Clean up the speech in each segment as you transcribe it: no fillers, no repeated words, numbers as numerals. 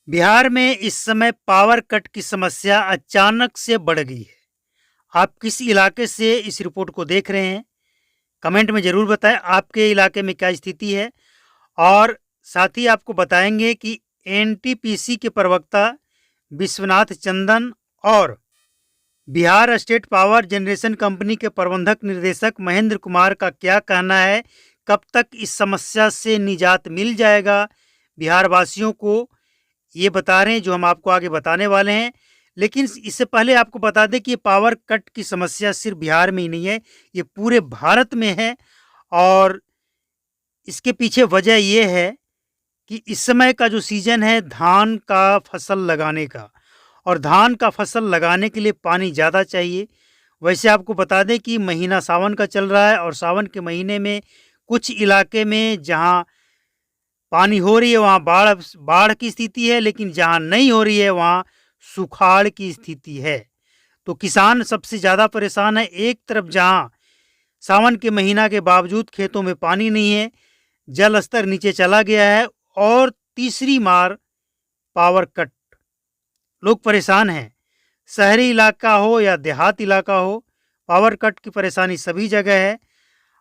बिहार में इस समय पावर कट की समस्या अचानक से बढ़ गई है। आप किस इलाके से इस रिपोर्ट को देख रहे हैं? कमेंट में ज़रूर बताएं आपके इलाके में क्या स्थिति है। और साथ ही आपको बताएंगे कि एनटीपीसी के प्रवक्ता विश्वनाथ चंदन और Bihar state power generation company के प्रबंधक निर्देशक महेंद्र कुमार का क्या कहना है, कब तक इस समस्या से निजात मिल जाएगा बिहार वासियों को, ये बता रहे हैं जो हम आपको आगे बताने वाले हैं। लेकिन इससे पहले आपको बता दें कि ये पावर कट की समस्या सिर्फ बिहार में ही नहीं है, ये पूरे भारत में है। और इसके पीछे वजह ये है कि इस समय का जो सीजन है धान का फसल लगाने का, और धान का फसल लगाने के लिए पानी ज़्यादा चाहिए। वैसे आपको बता दें कि महीना सावन का चल रहा है और सावन के महीने में कुछ इलाके में जहाँ पानी हो रही है वहाँ बाढ़ की स्थिति है, लेकिन जहाँ नहीं हो रही है वहाँ सुखाड़ की स्थिति है। तो किसान सबसे ज़्यादा परेशान है। एक तरफ जहाँ सावन के महीना के बावजूद खेतों में पानी नहीं है, जल स्तर नीचे चला गया है, और तीसरी मार पावर कट, लोग परेशान हैं। शहरी इलाका हो या देहात इलाका हो, पावर कट की परेशानी सभी जगह है।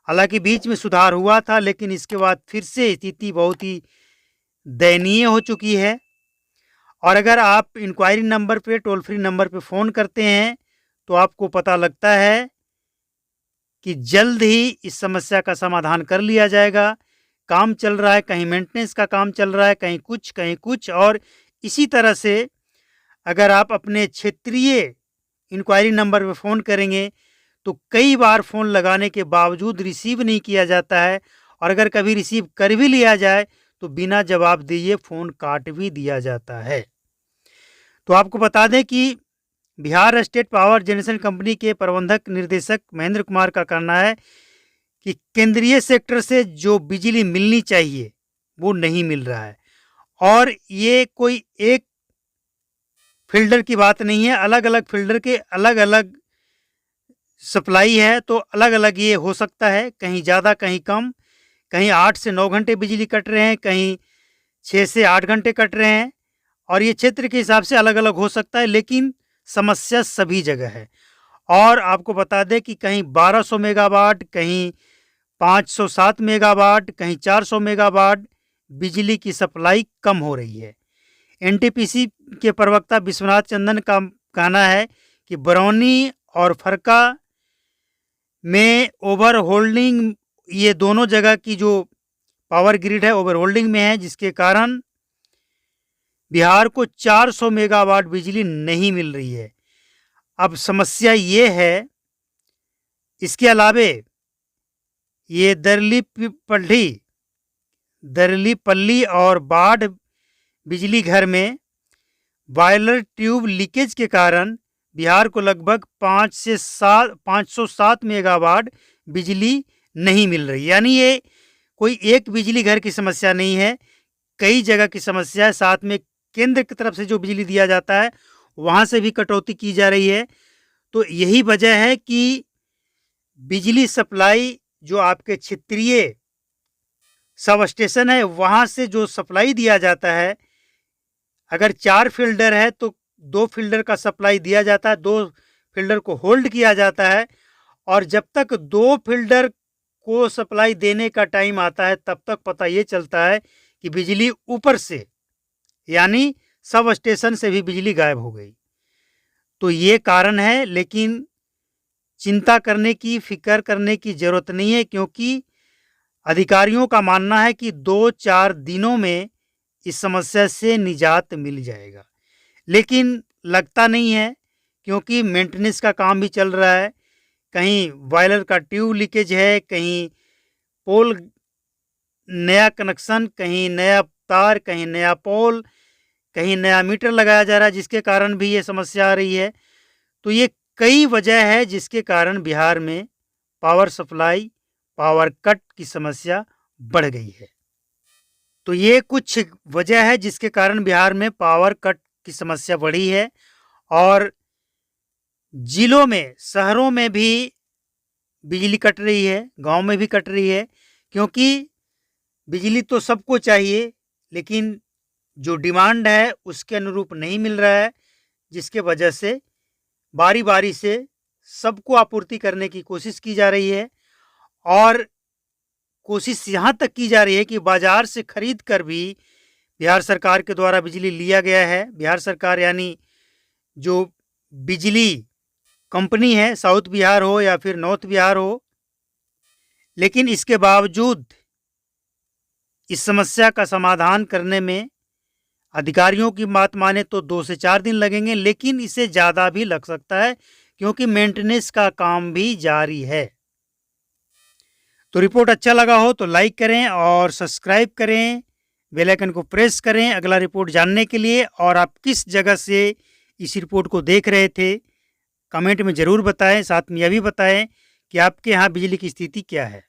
हालांकि बीच में सुधार हुआ था, लेकिन इसके बाद फिर से स्थिति बहुत ही दयनीय हो चुकी है। और अगर आप इंक्वायरी नंबर पे, टोल फ्री नंबर पे फ़ोन करते हैं तो आपको पता लगता है कि जल्द ही इस समस्या का समाधान कर लिया जाएगा। काम चल रहा है, कहीं मेंटेनेंस का काम चल रहा है, कहीं कुछ। और इसी तरह से अगर आप अपने क्षेत्रीय इंक्वायरी नंबर पर फ़ोन करेंगे तो कई बार फ़ोन लगाने के बावजूद रिसीव नहीं किया जाता है, और अगर कभी रिसीव कर भी लिया जाए तो बिना जवाब दिए फ़ोन काट भी दिया जाता है। तो आपको बता दें कि Bihar state power generation company के प्रबंधक निर्देशक महेंद्र कुमार का कहना है कि केंद्रीय सेक्टर से जो बिजली मिलनी चाहिए वो नहीं मिल रहा है। और ये कोई एक फील्डर की बात नहीं है, अलग अलग फील्डर के अलग अलग सप्लाई है, तो अलग अलग ये हो सकता है, कहीं ज़्यादा कहीं कम। कहीं 8 से 9 घंटे बिजली कट रहे हैं, कहीं 6 से 8 घंटे कट रहे हैं, और ये क्षेत्र के हिसाब से अलग अलग हो सकता है, लेकिन समस्या सभी जगह है। और आपको बता दें कि कहीं 1200 मेगावाट, कहीं 507 मेगावाट, कहीं 400 मेगावाट बिजली की सप्लाई कम हो रही है। एनटीपीसी के प्रवक्ता विश्वनाथ चंदन का कहना है कि बरौनी और फरका में ओवर होल्डिंग, ये दोनों जगह की जो पावर ग्रिड है ओवर होल्डिंग में है, जिसके कारण बिहार को 400 मेगावाट बिजली नहीं मिल रही है। अब समस्या ये है, इसके अलावे ये दरलीपल्ली और बाढ़ बिजली घर में बॉयलर ट्यूब लीकेज के कारण बिहार को लगभग 507 मेगावाट बिजली नहीं मिल रही। यानी ये कोई एक बिजली घर की समस्या नहीं है, कई जगह की समस्या है। साथ में केंद्र की तरफ से जो बिजली दिया जाता है वहाँ से भी कटौती की जा रही है। तो यही वजह है कि बिजली सप्लाई जो आपके क्षेत्रीय सब स्टेशन है वहाँ से जो सप्लाई दिया जाता है, अगर 4 फील्डर है तो 2 फील्डर का सप्लाई दिया जाता है, 2 फील्डर को होल्ड किया जाता है, और जब तक 2 फील्डर को सप्लाई देने का टाइम आता है तब तक पता ये चलता है कि बिजली ऊपर से, यानी सब स्टेशन से भी बिजली गायब हो गई। तो ये कारण है, लेकिन चिंता करने की, फिक्र करने की ज़रूरत नहीं है, क्योंकि अधिकारियों का मानना है कि 2-4 दिनों में इस समस्या से निजात मिल जाएगा। लेकिन लगता नहीं है, क्योंकि मेंटेनेंस का काम भी चल रहा है। कहीं बॉयलर का ट्यूब लीकेज है, कहीं पोल नया कनेक्शन, कहीं नया तार, कहीं नया पोल, कहीं नया मीटर लगाया जा रहा है, जिसके कारण भी ये समस्या आ रही है। तो ये कई वजह है जिसके कारण बिहार में पावर सप्लाई, पावर कट की समस्या बढ़ गई है। तो ये कुछ वजह है जिसके कारण बिहार में पावर कट की समस्या बढ़ी है। और जिलों में, शहरों में भी बिजली कट रही है, गांव में भी कट रही है, क्योंकि बिजली तो सबको चाहिए, लेकिन जो डिमांड है उसके अनुरूप नहीं मिल रहा है, जिसके वजह से बारी बारी से सबको आपूर्ति करने की कोशिश की जा रही है और कोशिश यहाँ तक की जा रही है कि बाजार से खरीद कर भी बिहार सरकार के द्वारा बिजली लिया गया है। बिहार सरकार यानी जो बिजली कंपनी है, साउथ बिहार हो या फिर नॉर्थ बिहार हो, लेकिन इसके बावजूद इस समस्या का समाधान करने में अधिकारियों की बात माने तो 2 से 4 दिन लगेंगे, लेकिन इससे ज़्यादा भी लग सकता है क्योंकि मेंटेनेंस का काम भी जारी है। तो रिपोर्ट अच्छा लगा हो तो लाइक करें और सब्सक्राइब करें, बेल आइकन को प्रेस करें अगला रिपोर्ट जानने के लिए। और आप किस जगह से इस रिपोर्ट को देख रहे थे कमेंट में ज़रूर बताएं। साथ में यह भी बताएं कि आपके यहाँ बिजली की स्थिति क्या है।